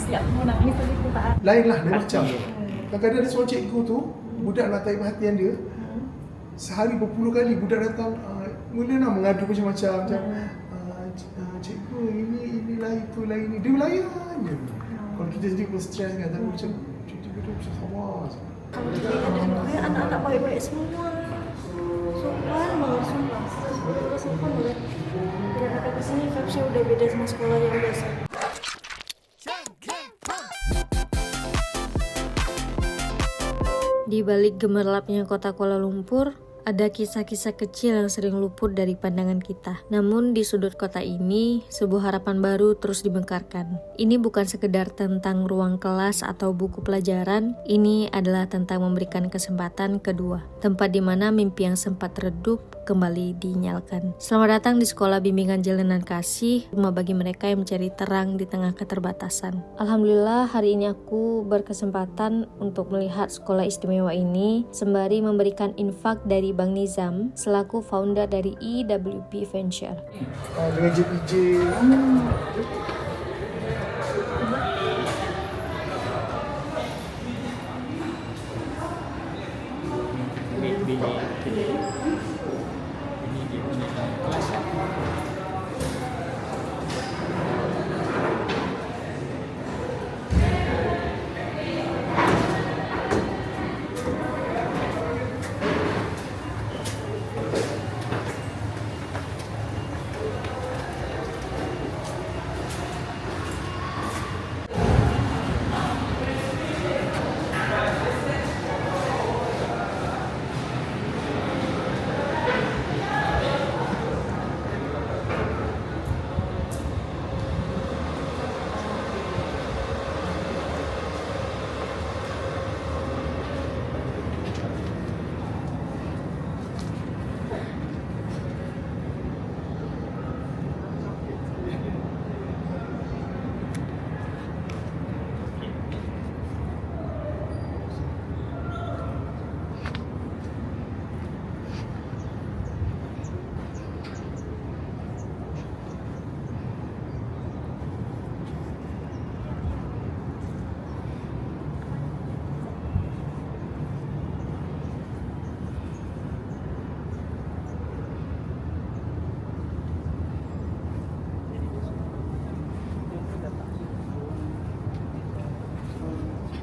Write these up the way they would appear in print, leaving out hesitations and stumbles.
Asli aku mau nangis tapi aku tak. Lain lah, dia macam kadang-kadang ada seorang cikgu tu, budak nak tarik perhatian dia, sehari berpuluh kali budak datang, mula nak mengadu macam-macam cikgu ini lain tu lain ni, dia layan je. Kalau kita sendiri pun stres kan, tapi macam cikgu tu macam sabar. Kalau kita lihat anak-anak baik-baik semua, sopan banget sumpah, sopan banget. Tidak datang ke sini vibes-nya udah beda sama sekolah yang biasa. Di balik gemerlapnya kota Kuala Lumpur, ada kisah-kisah kecil yang sering luput dari pandangan kita. Namun di sudut kota ini, sebuah harapan baru terus dibengkarkan. Ini bukan sekedar tentang ruang kelas atau buku pelajaran, ini adalah tentang memberikan kesempatan kedua. Tempat di mana mimpi yang sempat redup kembali dinyalakan. Selamat datang di Sekolah Bimbingan Jalanan Kasih, rumah bagi mereka yang mencari terang di tengah keterbatasan. Alhamdulillah hari ini aku berkesempatan untuk melihat sekolah istimewa ini, sembari memberikan infak dari Bang Nizam selaku founder dari EWP Venture. Dengan JPJ.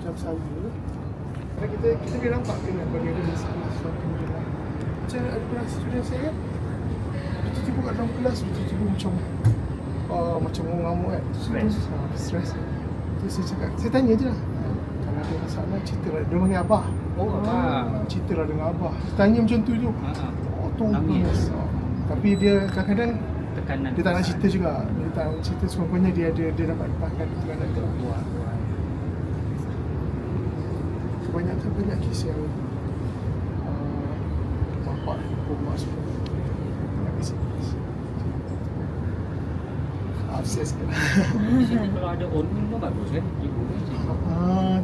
Macam saya, kita boleh nampak kan bagi ada sesuatu je lah. Macam ada pernah student saya kan, tiba-tiba kat dalam kelas, tiba-tiba macam ngamuk kan, stress. Tu saya cakap, saya tanya je lah, kalau ada masalah cerita lah, dia panggil abah. Cerita lah dengan abah. Saya tanya macam tu je, tunggu. Tapi dia kadang-kadang dia tak nak cerita juga. Dia tak nak cerita, semuanya dia dapat lepaskan tekanan tu. Banyak kes yang bapak rumah semua banyak kes. Obses kan. Kalau ada awning pun bagus kan, ibu kan.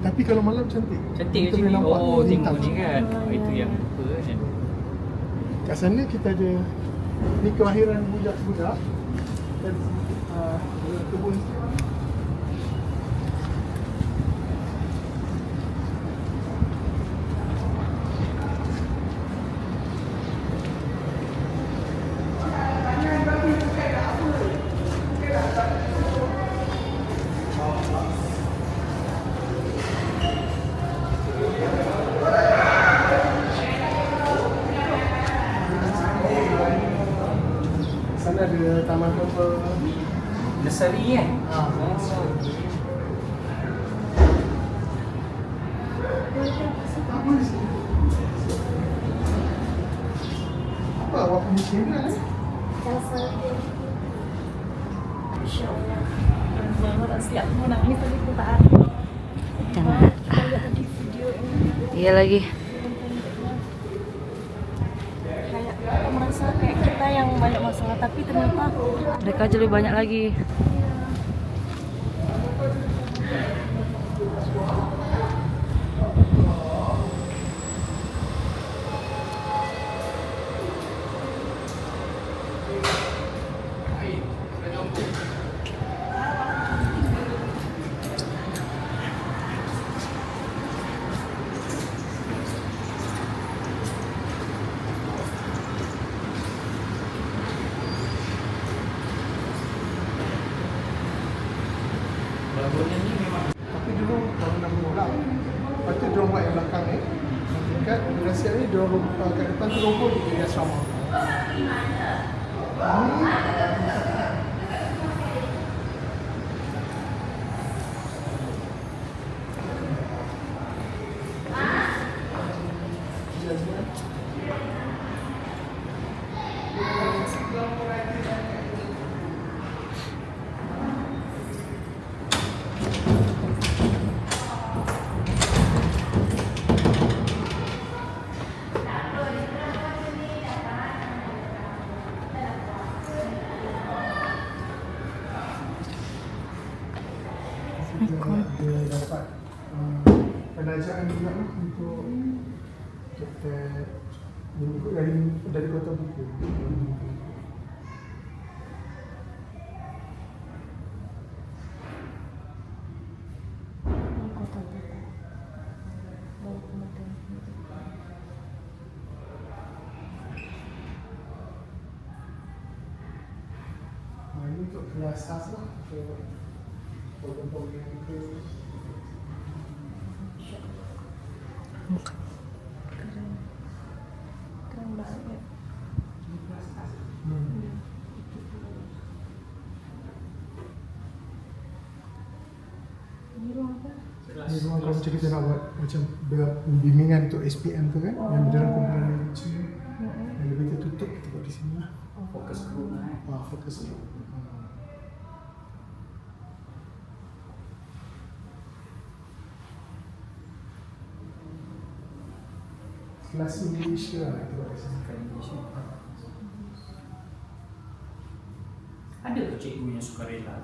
Tapi kalau malam cantik. Cantik kita boleh nampak tengok ni kan. Itu yang apa kan. Kat sana kita ada ni kelahiran budak-budak dan kebun. Sana ada taman apa? Nursery kan? Apa awak punya channel eh? InsyaAllah. Banget asli aku mau nangis tapi aku tak. Jangan. Kita lihat tadi video ini. Iya lagi. Kayak aku merasa kayak kita yang banyak masalah tapi ternyata Mereka aja lebih banyak lagi. Bagusnya ni memang Tapi dulu tahun 60 lah. Lepas tu diorang buat yang belakang ni. Tingkat Malaysia ni diorang kat depan tu rumput di asrama. Dia dapat penajaan juga lah untuk kita mengikut dari kota buku. Kota buku. Bawa kemudian. Ini untuk kelas khas lah. Untuk program-program itu. Keren. Keren banget. Ini ruang apa? Ini ruang kalau macam kita nak buat macam bimbingan untuk SPM tu kan, yang dalam kumpulan yang kecil. Yang lebih tertutup kita buat di sini lah. fokus group lah. Fokus group. Kelas Indonesia lah kita buat di sini. Ada ke cikgu yang sukarela?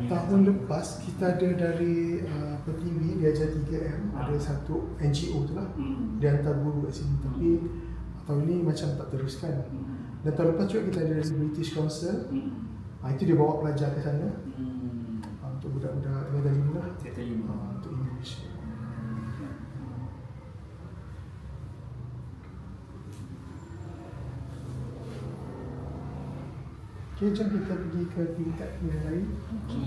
Tahun lepas kita ada dari Pertiwi, dia ajar 3M, ada satu NGO tu lah. Dia hantar guru kat sini, tapi tahun ni macam tak teruskan. Dan tahun lepas juga kita ada dari British Council. Itu dia bawa pelajar ke sana untuk budak-budak Negara Lima lah, Kata lima. untuk English. Okay, jom kita pergi ke tingkat yang lain. Okay.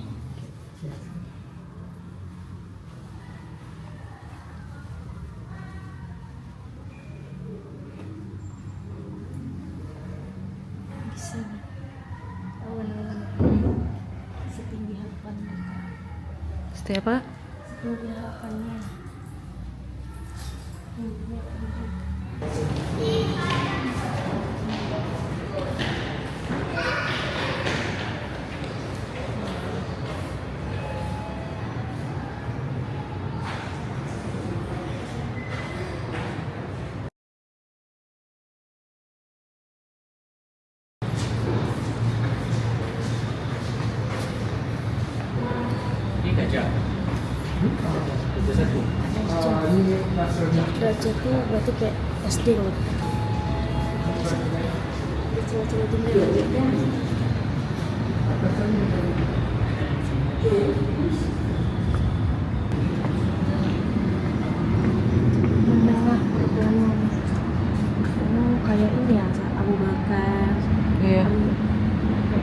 Di sini. Awan-awan. Setinggi harapannya. Seperti apa? Setinggi harapannya. Ini gajah. Gajah satu. Ini rasanya. Derajat tu berarti kayak SD kalau coba-coba tinggi kan. Menengah perjalanan. Oh, kayak ini ya, Abu Bakar. Iya.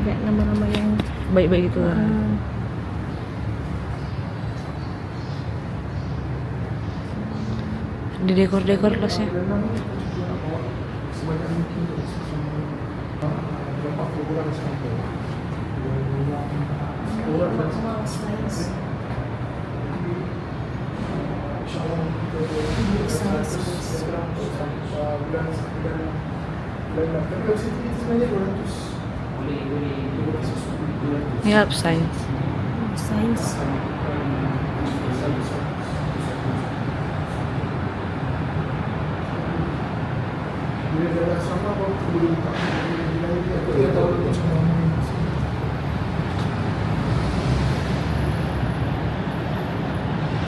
Kayak nama-nama yang Baik-baik gitu lah. Di dekor-dekor kelasnya. Sebanyak mungkin untuk berapa program sekarang. Orang dan sama sains. InsyaAllah kita bulan tapi sini sebenarnya 200. Boleh. Yap, sains. Sains. Bila dah sama baru boleh buka. Bila ini aku dia tahu macam mana.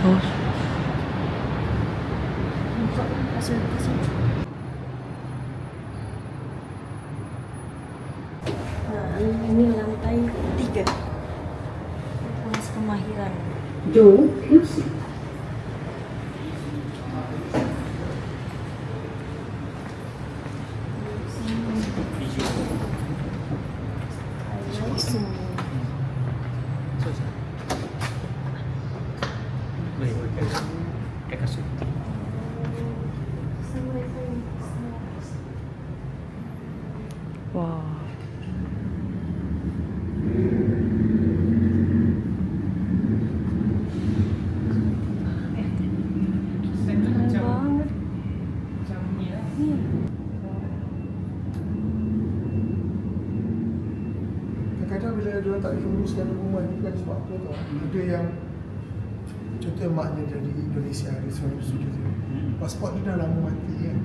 Oh, Buka hasil. Nah, ini lantai 3. Kelas kemahiran. Door closing. Highlight semua. kasut. Wow. Banget. Macam ni lah. Kadang-kadang bila dia tak diuruskan rumah ni bukan sebab apa tau. Ada yang contoh maknya dari Indonesia, dia selalu setuju dia. Pasport dia dah lama mati kan.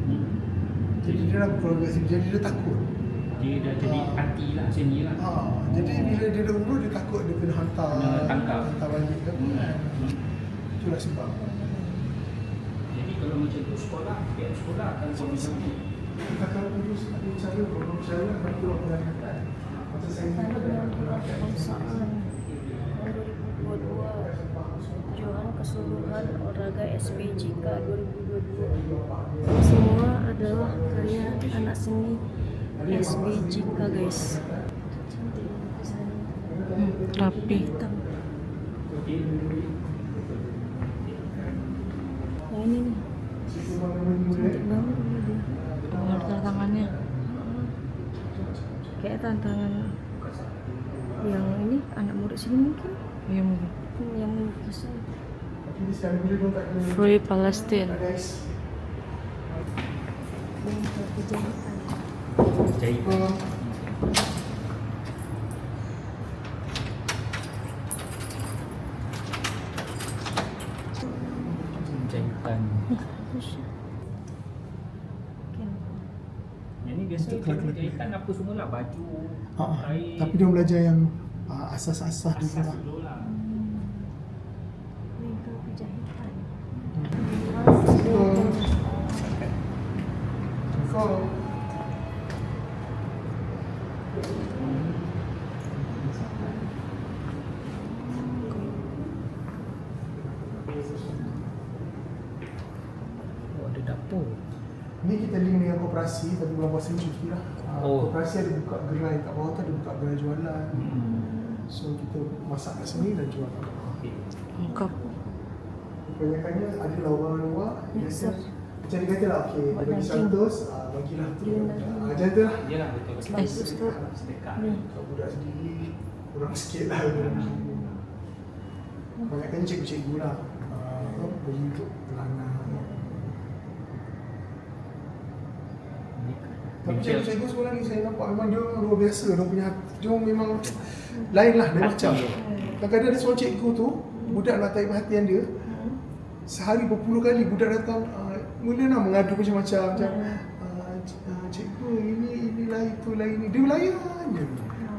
Jadi dia dah berkeluarga sini, jadi dia takut. Dia dah jadi anti lah sini lah. Jadi bila dia dah umur, dia takut dia kena hantar, Kena tangkap. hantar balik kan. Itulah sebab. Jadi kalau macam tu sekolah, pihak sekolah akan sama-sama. Kalau terus ada cara, kalau cara akan keluar pengangkatan. Macam saya ni Ada ada kebangsaan tahun 2022 Tujuan Keseluruhan Olahraga SPJK 2022. Semua adalah karya anak seni SPJK guys. Cantik lukisannya. Rapi. Hitam. Yang ini nih. Cantik banget ini dia. Ada tantangannya. Kayak tantangan yang ini anak murid sini mungkin Iya mungkin. yang melukisnya. Tapi sekarang bila dia tak kena Free Palestine. guys. Yang kejahitan. Jahitan. Jahitan. Yang ni biasa kalau jahitan apa semualah baju, kain. Tapi dia belajar yang asas-asas dia asas lah. dulu lah. Bengkel kejahitan. Kau Oh, ada dapur. ni kita link dengan koperasi, tapi bulan puasa ni cuti lah. Oh. Koperasi ada buka gerai kat bawah tu, ada buka gerai jualan. So kita masak kat sini dan jual. Okey. Lengkap. Kebanyakannya adalah orang luar. Biasa. Macam dia kata lah, okey, dia bagi Daging. 100, bagilah tu. Macam tu lah. Yalah betul. Bagus tu. Sedekah. Ni. Kalau budak sendiri, kurang sikit lah. Kebanyakannya cikgu-cikgu lah. Beli untuk anak. Tapi cikgu-cikgu sekolah ni saya nampak memang dia orang luar biasa. Dia punya hati, dia orang memang lain lah, dia macam. Kadang-kadang ada seorang cikgu tu, budak nak tarik perhatian dia. Sehari berpuluh kali budak datang, mula nak mengadu macam-macam. Macam, cikgu ini lah, itu lah ini. Dia layan je.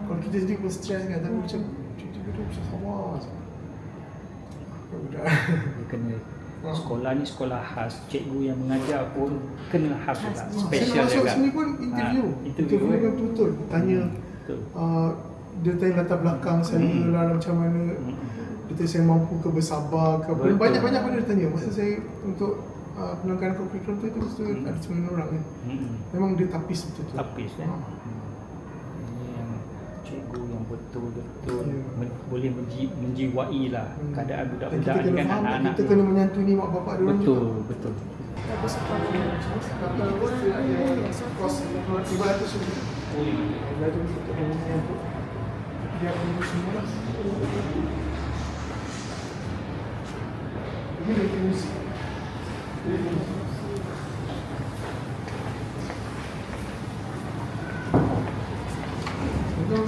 Kalau kita sendiri pun stres kan, tapi macam cikgu tu macam sabar je. Budak. Dia kena sekolah ni sekolah khas, cikgu yang mengajar pun kena khas juga, Saya special nak masuk juga. sini pun interview. Interview Interview dengan betul-betul. Tanya, Betul. dia tanya latar belakang saya lah macam mana. Dia tanya saya mampu ke, bersabar ke. Betul. Banyak-banyak benda dia tanya. Masa saya untuk penangkaran curriculum tu, itu mesti ada 9 orang kan. Memang dia tapis betul-betul. Tapis kan. Ini yang cikgu yang betul-betul Ya. boleh menjiwai lah keadaan Dan budak-budak kita ni kena kan, faham, anak-anak kita ni. kena menyantuni mak bapak dia orang Betul, juga. betul. Tapi sekolah bawah biasa Kos 500 lebih. Dia tu untuk menyambut. Dia akan urus semua lah. Ini lagi musik. Betul.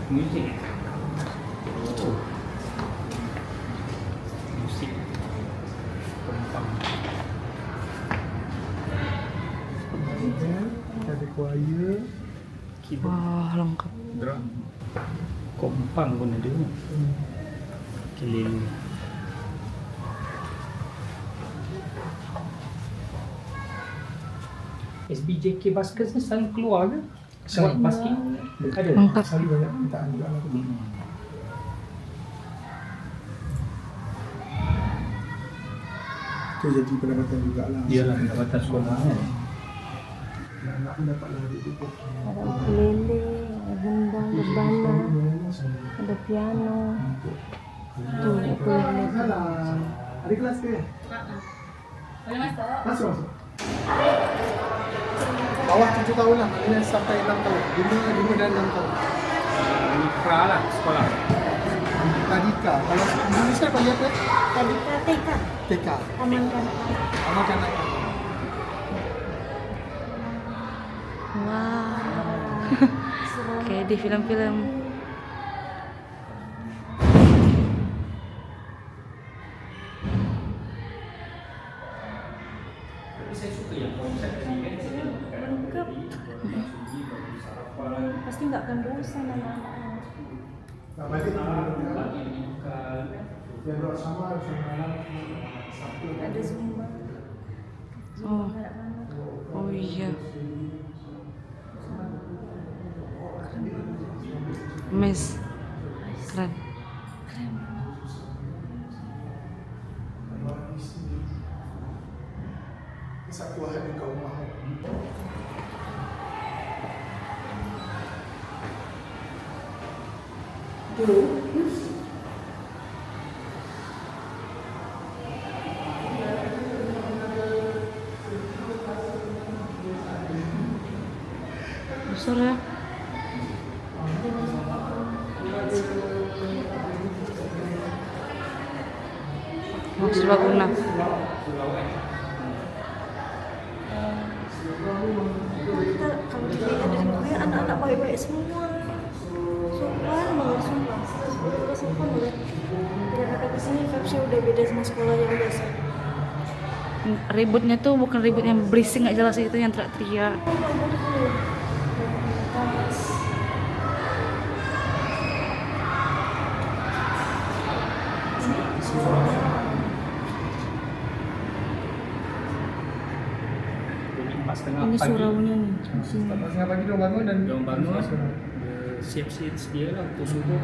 Muzik. Oh. Musik. Kompang. Ada choir. Keyboard. Wah, lengkap. Drum. Kompang pun ada. Kelele. SBJK Baskers ni selalu keluar ke? Buat basket? Ada? Lengkap. Selalu banyak permintaan juga lah. Itu jadi pendapatan juga lah. Iyalah, pendapatan sekolah kan. Anak pun dapat lah duit tu. ada ukulele, ada gendang, rebana, ada piano. Tuh, aku lihat. Salam. Ada kelas ke? Boleh masuk? Masuk. Bawah 7 tahun lah, maknanya sampai 6 tahun. 5 dan 6 tahun. Mikra lah sekolah. Tadika. Kalau Indonesia panggil apa? Tadi TK, TK. taman kanak-kanak. Amal kanak. Wow. Kayak di film-film. Saya suka yang konsep ini kan. Lengkap. Pasti nggak akan bosan anak-anaknya. Nah, balik yang doa sama Sabtu. Ada Zumba. Oh. Kanak-kanak. Oh iya. Mes. Keren. Satu hari kau mahu. Besar ya. Oh, serbaguna. Kita kalau dilihat dari Korea anak-anak baik-baik semua. Sopan banget sumpah. Mereka sopan banget. Tidak ada kesini vibesnya udah beda sama sekolah yang biasa. Ributnya tuh bukan ribut yang berisik nggak jelas, itu yang teriak-teriak. Ini suraunya nih. Setengah pagi dia bangun dan Dia bangun, siap-siap sedia lah untuk subuh.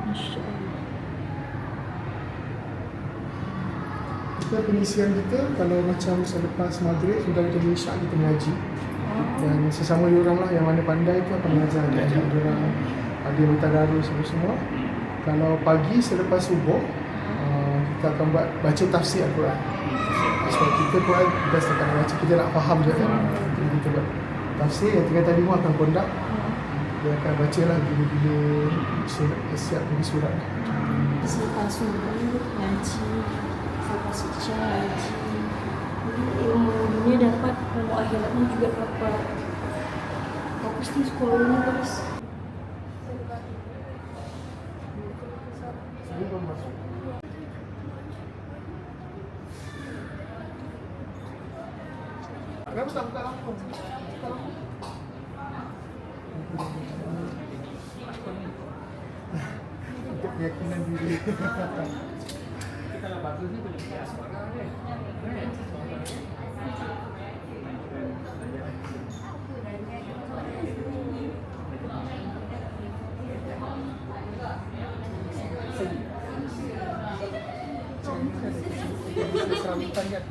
Masya Allah. kita pengisian kita kalau macam selepas maghrib sudah kita isyak kita mengaji. Dan sesama diorang lah yang mana pandai tu akan mengajar diorang ada yang bertadarus semua. Kalau pagi selepas subuh kita akan baca tafsir Al-Quran. Sebab kita Quran kita setakat baca, kita nak faham je kan. Jadi kita buat tafsir yang tinggal tadi pun akan kondak. Dia akan baca lah bila-bila siap pergi surat. Selepas subuh ngaji, selepas isya ngaji. Ilmu dunia dapat, ilmu akhiratnya juga dapat. Bagus nih sekolah ini guys. Kenapa tak buka lampu? Untuk keyakinan diri. Kalau bagus ni boleh biasa sekolah kan. Sambutan kan.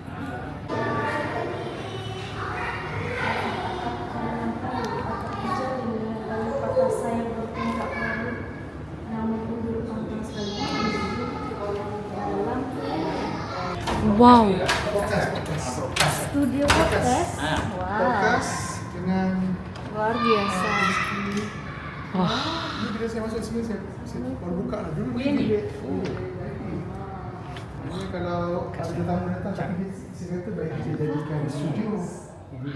Wow. Studio podcast. Wow. Podcast dengan Luar biasa. Wah. ni bila saya masuk sini saya baru buka lah. Dulu Ini. Ini kalau ada tetamu datang tapi saya kata baik kita jadikan studio. Ini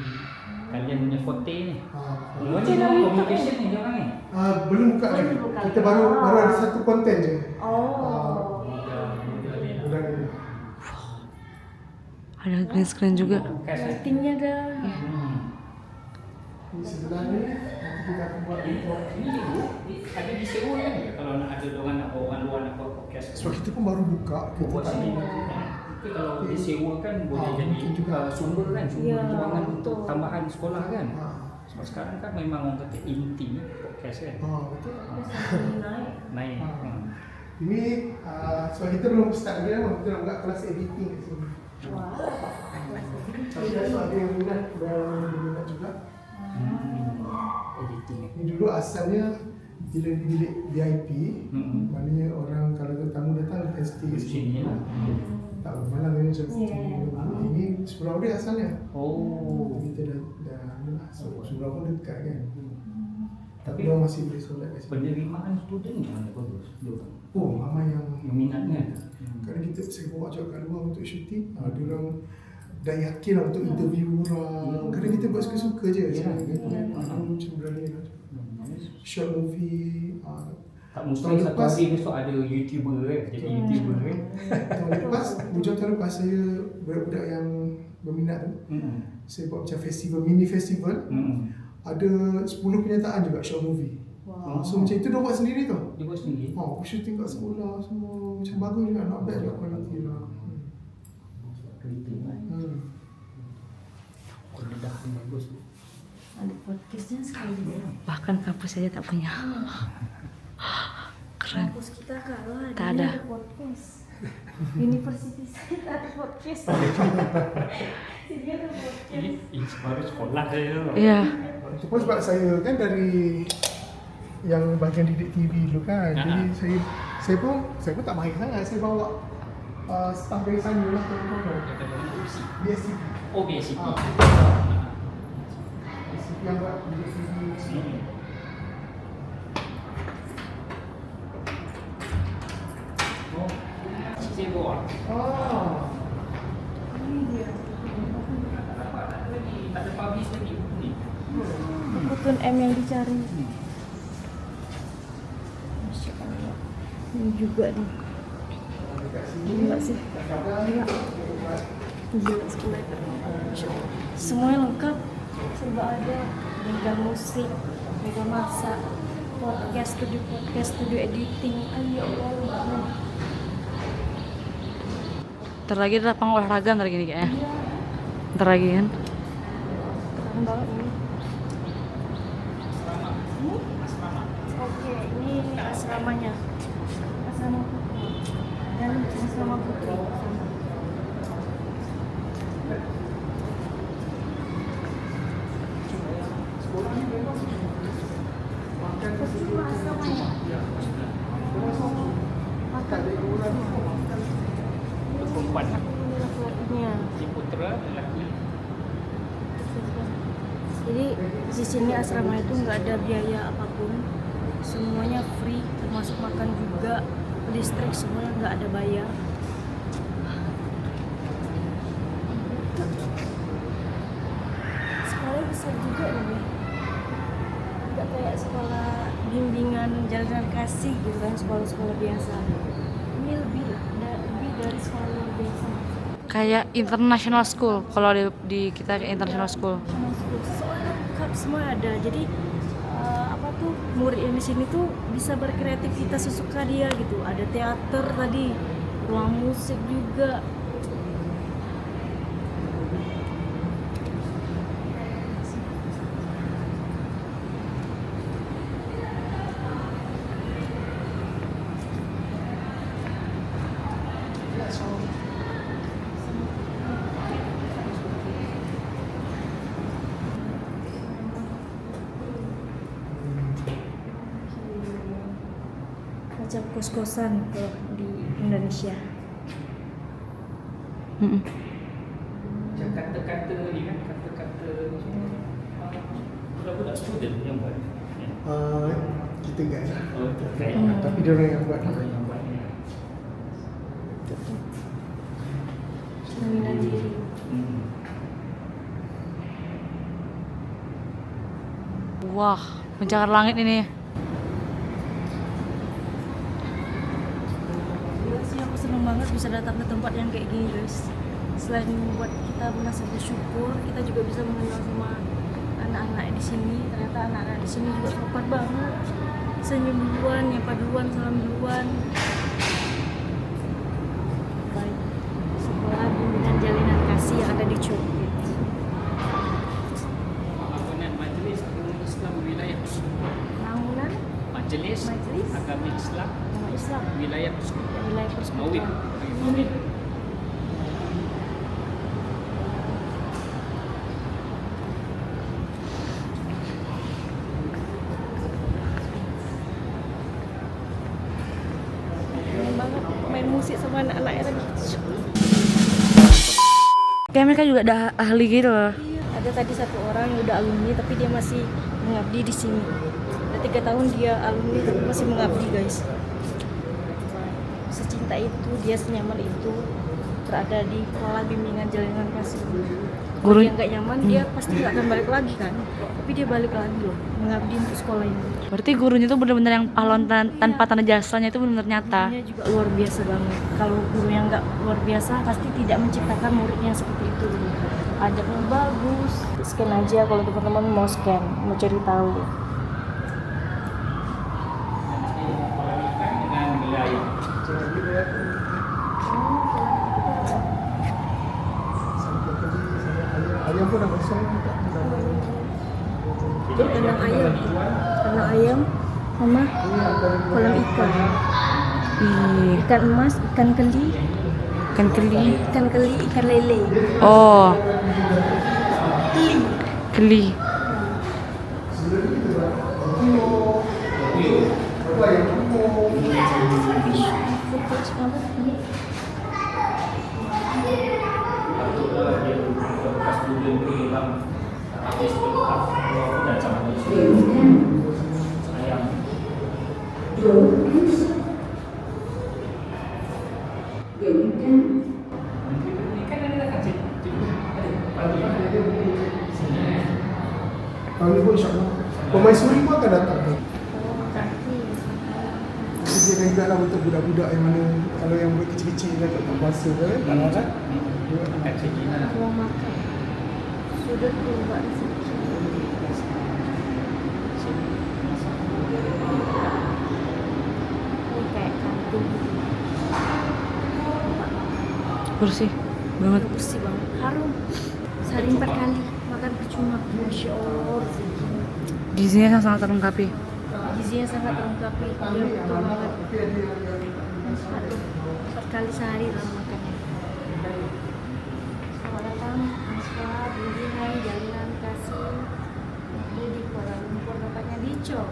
kalian punya forte ni. Ha. Ni communication ni dia orang ni. Belum buka lagi. Belum buka Kita lagi. baru ada satu konten je. Oh. Bulan ini. Ada green screen juga. Lightingnya dah. Di sebelah ni nanti kita akan buat report. Ada di Seoul kan? Kalau nak ada orang luar nak buat podcast. Sebab kita pun baru buka, kita Buat tak sini. ada. Tapi kalau di Seoul kan boleh jadi mungkin juga. sumber kan, sumber Ya, kewangan betul. untuk tambahan sekolah kan. Ha. Sebab sekarang kan memang orang kata inti podcast kan. Betul. Naik. Naik. Ini sebab kita belum start lagi lah, kita nak buka kelas editing kat sini. Wah. Tapi ada yang minat dan minat juga. Editing. Ini dulu asalnya bila di bilik VIP, maknanya orang kalau tamu datang stay Di sini lah. tak malam ini macam ini surau dia asalnya. Oh. Kita dah surau pun dekat kan. Tapi Tapi orang masih boleh solat kat sini. penerimaan student yang mana bagus? Oh, ramai yang Minatnya. kadang kita saya bawa juga kat luar untuk syuting, dia orang dah yakin lah untuk interview orang. Kadang kita buat suka-suka je. Macam berani lah. Short movie. Tak mesti Tahun satu lepas- hari besok ada YouTuber kan, jadi YouTuber kan. Tahun lepas, hujung tahun lepas saya budak-budak yang berminat tu, saya buat macam festival, mini festival. Ada 10 penyertaan juga short movie. Wow. So macam itu dia buat sendiri tau. Dia buat sendiri. Shooting kat sekolah semua. Macam bagus juga, not bad juga quality lah. Kereta kan. Kededah pun bagus. Ada podcastnya sekali. Bahkan kampus saja tak punya. Keren. Kampus kita kalau Tak ada. podcast. Universitas kita ada podcast. Sini ada podcast. Ini baru sekolah saya tu. Iya. Itu pun sebab saya kan dari yang bahagian didik TV dulu kan. Jadi saya pun tak mahir sangat. Saya bawa staff dari sana lah. BSTV. Oh, BSCP. BSTV yang buat didik TV. Oh, saya bawa. Ini dia. Tak ada publish lagi ni. Kutun M yang dicari. Masya Allah. Ini juga nih. Enggak sih. Gila sekolah. Masya Allah. Semuanya lengkap. Serba ada. Mega musik, mega masak, podcast, studio editing. Ya Allah. Ntar lagi ada lapang olahraga ntar gini kayaknya. Ntar lagi kan. Keren banget ini. Oke, ini asramanya. Asrama putri. Dan asrama putri. Perempuan lah. Ini laki-lakinya. Si putera lelaki. Jadi di sini asrama itu nggak ada biaya apapun, semuanya free, termasuk makan juga, listrik semuanya nggak ada bayar. Sekolahnya besar juga nih, nggak kayak sekolah bimbingan jalan kasih gitu kan, sekolah-sekolah biasa. Ini lebih dari sekolah luar biasa. Kayak international school. Kalau di kita kayak international school. Soalnya lengkap semua ada. Jadi murid yang di sini tuh bisa berkreativitas sesuka dia gitu. Ada teater tadi, ruang musik juga. Macam kos-kosan kalau di Indonesia. Macam kata-kata ni kan, kata-kata ni semua. Budak-budak student yang buat. Kita guys lah. Oh, okay. Tapi dia orang yang buat. Orang yang buat ni. Cerminan diri. Wah, pencakar langit ini. Gila sih, aku seneng banget bisa datang ke tempat yang kayak gini guys. Selain membuat kita merasa bersyukur, kita juga bisa mengenal sama anak-anak di sini. Ternyata anak-anak di sini juga sopan banget. Senyum duluan, nyapa duluan, salam duluan. Baik. Sekolah bimbingan jalinan kasih yang ada di Cukit. Bangunan Majlis Agama Islam Wilayah Bangunan Majlis Majlis Agama Islam Agama Islam Wilayah Persekutuan. wilayah Mawid. persekutuan. Mawid. kongsi sama anak-anaknya tadi. Kayak mereka juga ada ahli gitu loh. Iya, ada tadi satu orang yang udah alumni tapi dia masih mengabdi di sini. Udah 3 tahun dia alumni tapi masih mengabdi guys. Secinta itu, dia senyaman itu berada di pola bimbingan jalinan kasih. Kalau Guru- dia nggak nyaman, dia pasti nggak akan balik lagi kan. Tapi dia balik lagi loh, mengabdi untuk sekolah ini. Berarti gurunya tuh bener-bener yang pahlawan tanpa tanda jasanya itu bener-bener nyata. Gurunya juga luar biasa banget. Kalau guru yang nggak luar biasa pasti tidak menciptakan muridnya seperti itu. Ajaknya bagus. Scan aja kalau teman-teman mau scan, mau cari tahu. dengan wilayah Jangan gitu ya. Sampai tadi sama ayam pun dah kosong tak Kandang ayam sama kolam ikan. Ih, Ikan emas, ikan keli, ikan lele. oh, keli. Tahun ni pun insyaAllah Pemaisuri pun akan datang kan? Sediakan juga lah untuk budak-budak yang mana kalau yang buat kecil-kecil kan tak puasa kan? Tak larat Ruang makan. Sudut keluar rezeki. Ini kayak kantin. Bersih banget. Bersih banget, harum. Sehari 4 kali makan percuma. Masya Allah, rezeki. Gizinya sangat terlengkapi. Gizinya sangat lengkapi. Dia betul banget. Aduh, 4 kali sehari lah makannya. Selamat datang mahasiswa bimbingan jalinan kasih ini di Kuala Lumpur, tempatnya di Cho.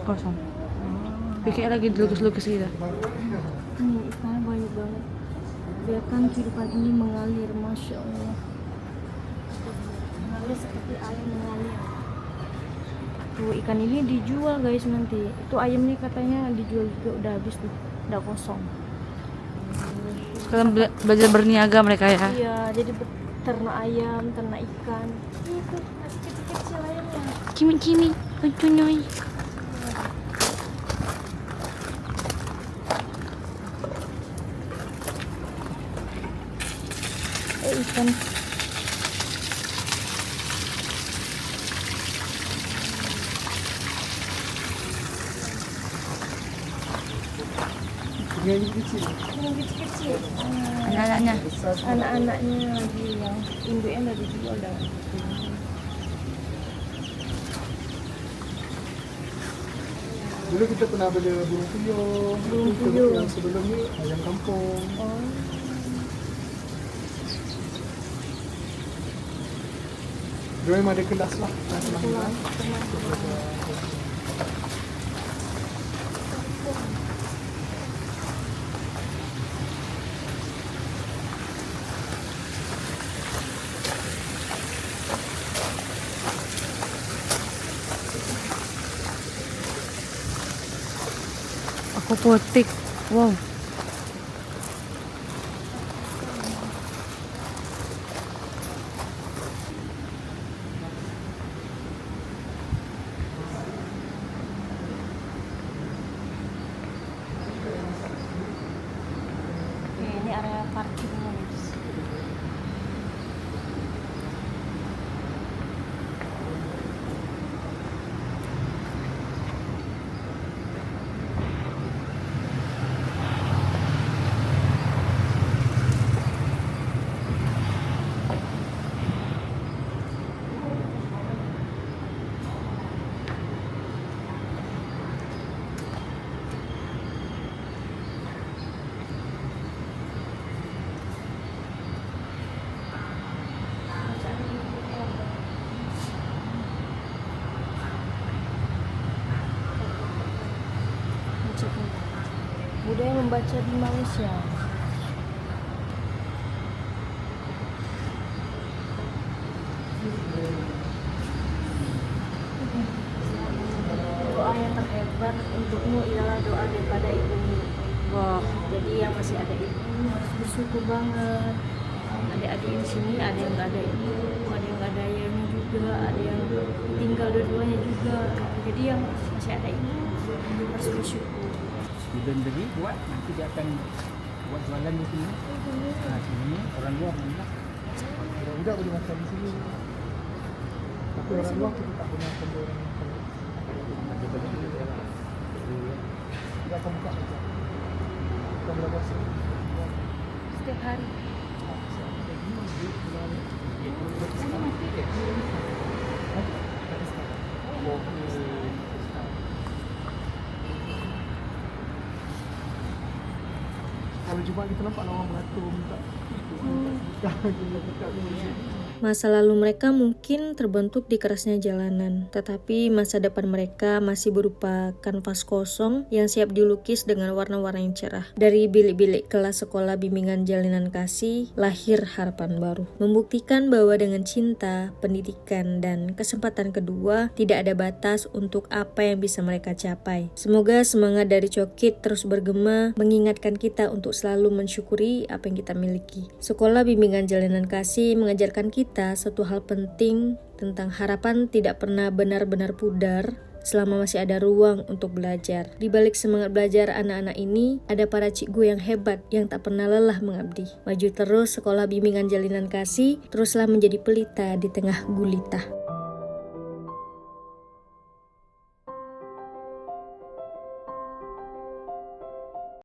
Kosong. Pikir lagi dilukis-lukis gitu. Ini ikannya banyak banget. Biarkan kehidupan ini mengalir, Masya Allah. Mengalir seperti air mengalir. Tuh ikan ini dijual guys nanti. Itu ayam nih katanya dijual juga, udah habis tuh, udah kosong. Sekarang belajar berniaga mereka ya. Iya, jadi ternak ayam, ternak ikan. Itu masih kecil-kecil ayamnya. Kimi, lucu nyoy. Ikan. Yang kecil Yang kecil-kecil. Anak-anaknya. Anak-anaknya lagi yang induknya udah dijual dah. Dulu kita pernah beli burung puyuh. Burung puyuh. Yang sebelum ni ayam kampung. Oh. Dia memang ada kelas lah. Pulang. Aquapotik. Wow. Oke, ini area parkirnya guys. membaca di Malaysia. Doa yang terhebat untukmu ialah doa daripada ibumu. Wah, Jadi yang masih ada ibu harus bersyukur banget. Adik-adik di sini ada yang nggak ada ibu, ada yang nggak ada ayahnya juga, ada yang tinggal dua-duanya juga. Jadi yang masih ada ibu harus bersyukur. Student tadi buat, nanti dia akan buat jualan di sini. Nah, sini orang luar minat. Budak boleh makan di sini. Tapi orang luar kita tak boleh makan di orang makan. Kita akan buka saja. Kita berapa sih? Setiap hari. Kalau Jumat kita nampak orang beratur minta Masa lalu mereka mungkin terbentuk di kerasnya jalanan, tetapi masa depan mereka masih berupa kanvas kosong yang siap dilukis dengan warna-warna yang cerah. Dari bilik-bilik kelas sekolah bimbingan jalinan kasih, lahir harapan baru. Membuktikan bahwa dengan cinta, pendidikan, dan kesempatan kedua, tidak ada batas untuk apa yang bisa mereka capai. Semoga semangat dari Cokit terus bergema, mengingatkan kita untuk selalu mensyukuri apa yang kita miliki. Sekolah bimbingan jalinan kasih mengajarkan kita satu hal penting tentang harapan tidak pernah benar-benar pudar selama masih ada ruang untuk belajar. Di balik semangat belajar anak-anak ini, ada para cikgu yang hebat yang tak pernah lelah mengabdi. Maju terus sekolah bimbingan jalinan kasih, teruslah menjadi pelita di tengah gulita.